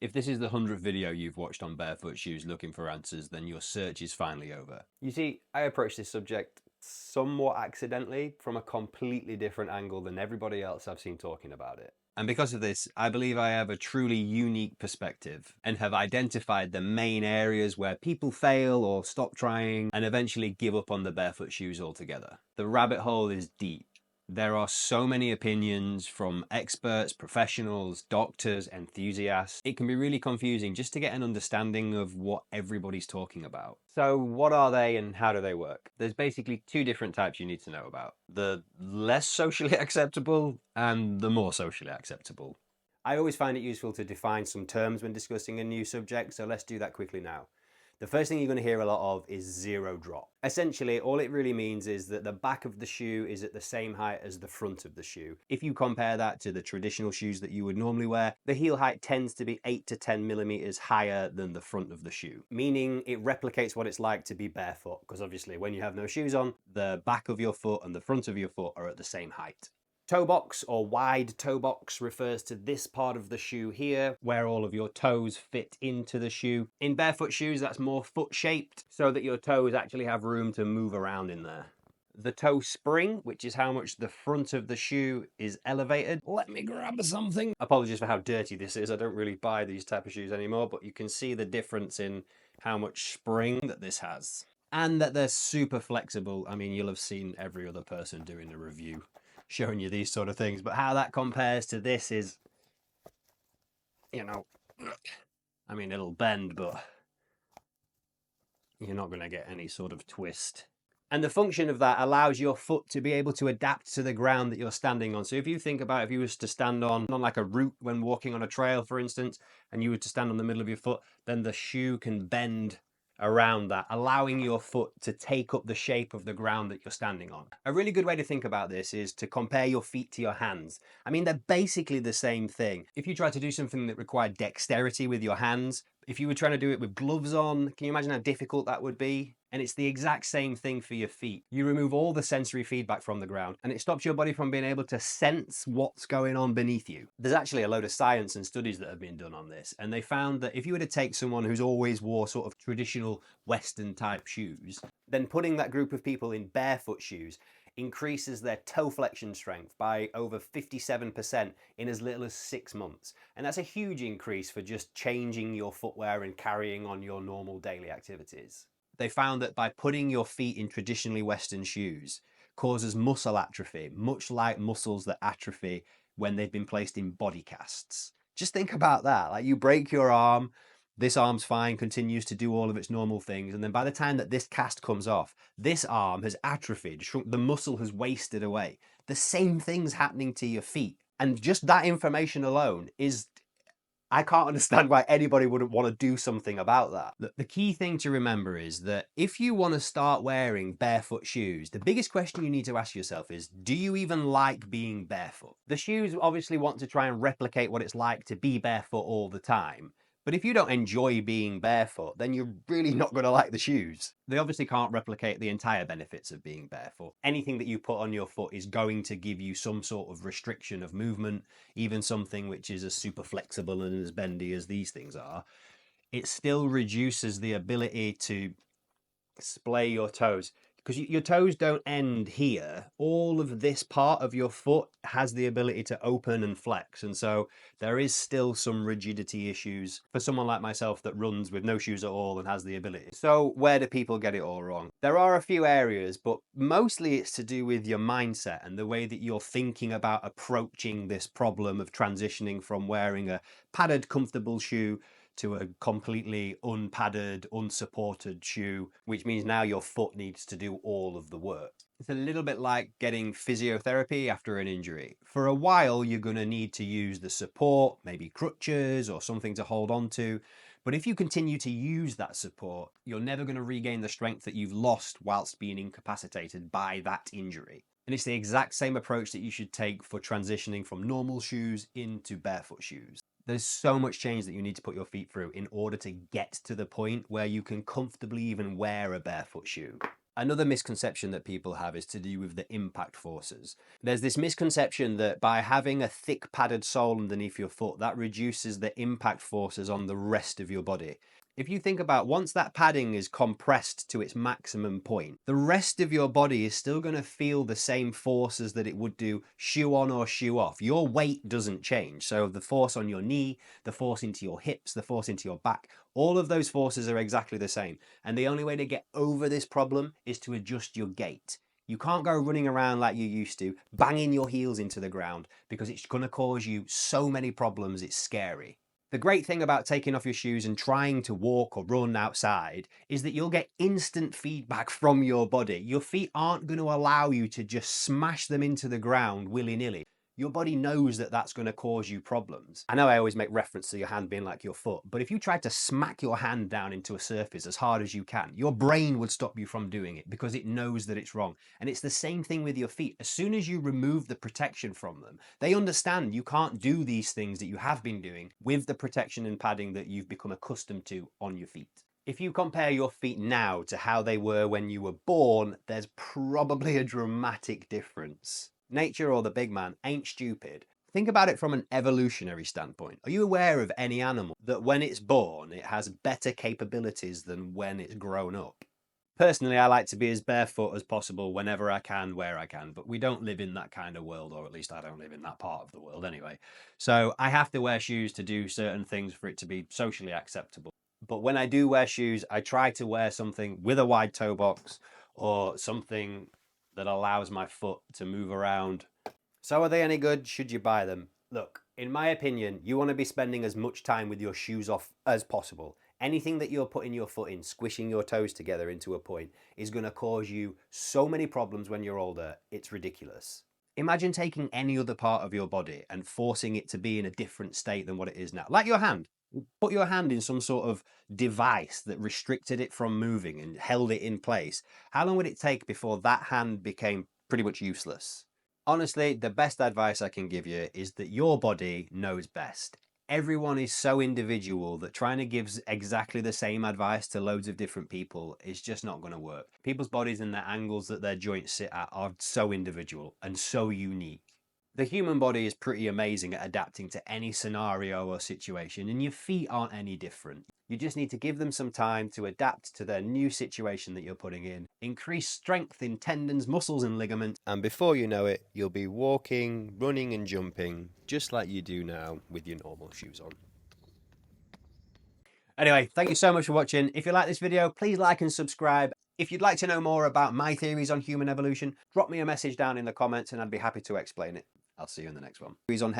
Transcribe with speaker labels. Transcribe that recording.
Speaker 1: If this is the 100th video you've watched on barefoot shoes looking for answers, then your search is finally over. You see, I approached this subject somewhat accidentally from a completely different angle than everybody else I've seen talking about it. And because of this, I believe I have a truly unique perspective and have identified the main areas where people fail or stop trying and eventually give up on the barefoot shoes altogether. The rabbit hole is deep. There are so many opinions from experts, professionals, doctors, enthusiasts. It can be really confusing just to get an understanding of what everybody's talking about. So what are they and how do they work? There's basically two different types you need to know about. The less socially acceptable and the more socially acceptable. I always find it useful to define some terms when discussing a new subject, so let's do that quickly now. The first thing you're going to hear a lot of is zero drop. Essentially, all it really means is that the back of the shoe is at the same height as the front of the shoe. If you compare that to the traditional shoes that you would normally wear, the heel height tends to be 8 to 10 millimeters higher than the front of the shoe, meaning it replicates what it's like to be barefoot, because obviously when you have no shoes on, the back of your foot and the front of your foot are at the same height. Toe box or wide toe box refers to this part of the shoe here, where all of your toes fit into the shoe. In barefoot shoes, that's more foot shaped, so that your toes actually have room to move around in there. The toe spring, which is how much the front of the shoe is elevated. Let me grab something. Apologies for how dirty this is. I don't really buy these type of shoes anymore, but you can see the difference in how much spring that this has. And that they're super flexible. I mean, you'll have seen every other person doing a review showing you these sort of things, but how that compares to this is, you know, I mean, it'll bend, but you're not going to get any sort of twist. And the function of that allows your foot to be able to adapt to the ground that you're standing on. So if you think about if you was to stand on like a route when walking on a trail, for instance, and you were to stand on the middle of your foot, then the shoe can bend around that, allowing your foot to take up the shape of the ground that you're standing on. A really good way to think about this is to compare your feet to your hands. I mean, they're basically the same thing. If you try to do something that required dexterity with your hands, if you were trying to do it with gloves on, can you imagine how difficult that would be? And it's the exact same thing for your feet. You remove all the sensory feedback from the ground and it stops your body from being able to sense what's going on beneath you. There's actually a load of science and studies that have been done on this, and they found that if you were to take someone who's always wore sort of traditional Western type shoes, then putting that group of people in barefoot shoes increases their toe flexion strength by over 57% in as little as 6 months. And that's a huge increase for just changing your footwear and carrying on your normal daily activities. They found that by putting your feet in traditionally Western shoes causes muscle atrophy, much like muscles that atrophy when they've been placed in body casts. Just think about that. Like, you break your arm, this arm's fine, continues to do all of its normal things, and then by the time that this cast comes off, this arm has atrophied, shrunk, the muscle has wasted away. The same thing's happening to your feet. And just that information alone is, I can't understand why anybody wouldn't want to do something about that. The key thing to remember is that if you want to start wearing barefoot shoes, the biggest question you need to ask yourself is, do you even like being barefoot? The shoes obviously want to try and replicate what it's like to be barefoot all the time. But if you don't enjoy being barefoot, then you're really not going to like the shoes. They obviously can't replicate the entire benefits of being barefoot. Anything that you put on your foot is going to give you some sort of restriction of movement, even something which is as super flexible and as bendy as these things are. It still reduces the ability to splay your toes, because your toes don't end here. All of this part of your foot has the ability to open and flex, and so there is still some rigidity issues for someone like myself that runs with no shoes at all and has the ability. So where do people get it all wrong? There are a few areas, but mostly it's to do with your mindset and the way that you're thinking about approaching this problem of transitioning from wearing a padded, comfortable shoe to a completely unpadded, unsupported shoe, which means now your foot needs to do all of the work. It's a little bit like getting physiotherapy after an injury. For a while, you're going to need to use the support, maybe crutches or something to hold on to. But if you continue to use that support, you're never going to regain the strength that you've lost whilst being incapacitated by that injury. And it's the exact same approach that you should take for transitioning from normal shoes into barefoot shoes. There's so much change that you need to put your feet through in order to get to the point where you can comfortably even wear a barefoot shoe. Another misconception that people have is to do with the impact forces. There's this misconception that by having a thick padded sole underneath your foot, that reduces the impact forces on the rest of your body. If you think about once that padding is compressed to its maximum point, the rest of your body is still going to feel the same forces that it would do shoe on or shoe off. Your weight doesn't change. So the force on your knee, the force into your hips, the force into your back, all of those forces are exactly the same. And the only way to get over this problem is to adjust your gait. You can't go running around like you used to, banging your heels into the ground, because it's going to cause you so many problems, it's scary. The great thing about taking off your shoes and trying to walk or run outside is that you'll get instant feedback from your body. Your feet aren't going to allow you to just smash them into the ground willy-nilly. Your body knows that that's going to cause you problems. I know I always make reference to your hand being like your foot, but if you tried to smack your hand down into a surface as hard as you can, your brain would stop you from doing it because it knows that it's wrong. And it's the same thing with your feet. As soon as you remove the protection from them, they understand you can't do these things that you have been doing with the protection and padding that you've become accustomed to on your feet. If you compare your feet now to how they were when you were born, there's probably a dramatic difference. Nature, or the big man, ain't stupid. Think about it from an evolutionary standpoint. Are you aware of any animal that when it's born, it has better capabilities than when it's grown up? Personally, I like to be as barefoot as possible whenever I can, where I can, but we don't live in that kind of world, or at least I don't live in that part of the world anyway. So I have to wear shoes to do certain things for it to be socially acceptable. But when I do wear shoes, I try to wear something with a wide toe box or something that allows my foot to move around. So are they any good? Should you buy them? Look, in my opinion, you want to be spending as much time with your shoes off as possible. Anything that you're putting your foot in, squishing your toes together into a point, is going to cause you so many problems when you're older, it's ridiculous. Imagine taking any other part of your body and forcing it to be in a different state than what it is now. Like your hand. Put your hand in some sort of device that restricted it from moving and held it in place. How long would it take before that hand became pretty much useless? Honestly, the best advice I can give you is that your body knows best. Everyone is so individual that trying to give exactly the same advice to loads of different people is just not going to work. People's bodies and the angles that their joints sit at are so individual and so unique. The human body is pretty amazing at adapting to any scenario or situation, and your feet aren't any different. You just need to give them some time to adapt to their new situation that you're putting in, increase strength in tendons, muscles, and ligaments, and before you know it, you'll be walking, running, and jumping just like you do now with your normal shoes on. Anyway, thank you so much for watching. If you like this video, please like and subscribe. If you'd like to know more about my theories on human evolution, drop me a message down in the comments and I'd be happy to explain it. I'll see you in the next one. He's on